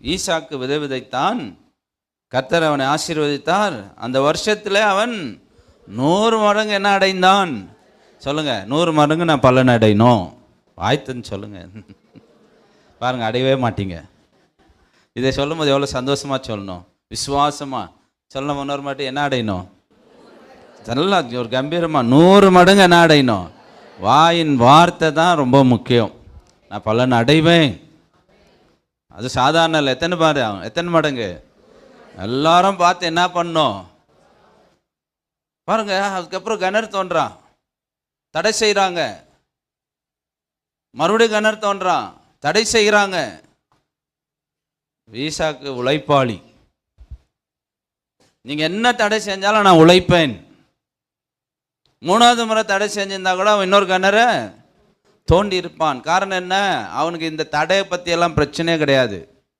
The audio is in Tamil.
ஈசாக்கு விதை விதைத்தான், கர்த்தர் அவனை ஆசீர்வதித்தார். அந்த வருஷத்தில் அவன் 100 மடங்கு என்ன அடைந்தான்? சொல்லுங்க, 100 மடங்கு நான் பலன் அடையணும். வாய்த்துன்னு சொல்லுங்க. பாருங்க, அடையவே மாட்டீங்க. இதை சொல்லும் போது எவ்வளோ சந்தோஷமா சொல்லணும், விசுவாசமா சொல்லணும். இன்னொரு மாட்டி என்ன அடையணும்? நல்லா ஒரு கம்பீரமாக 100 மடங்கு என்ன அடையணும்? வாயின் வார்த்தை தான் ரொம்ப முக்கியம். நான் பலன் அடைவேன். அது சாதாரண இல்லை. எத்தனை மடங்கு? எல்லாரும் பார்த்து என்ன பண்ணோம் பாருங்க. அதுக்கப்புறம் கிணறு தோன்றான், தடை செய்கிறாங்க. மறுபடியும் கிணறு தோன்றான், தடை செய்கிறாங்க. ஈசாக்கு உழைப்பாளி. நீங்கள் என்ன தடை செஞ்சாலும் நான் உழைப்பேன். 3வது முறை தடை செஞ்சிருந்தா கூட அவன் இன்னொரு கிணறு தோண்டி இருப்பான். காரணம் என்ன? அவனுக்கு இந்த தடையை பற்றி எல்லாம் பிரச்சனையே கிடையாது.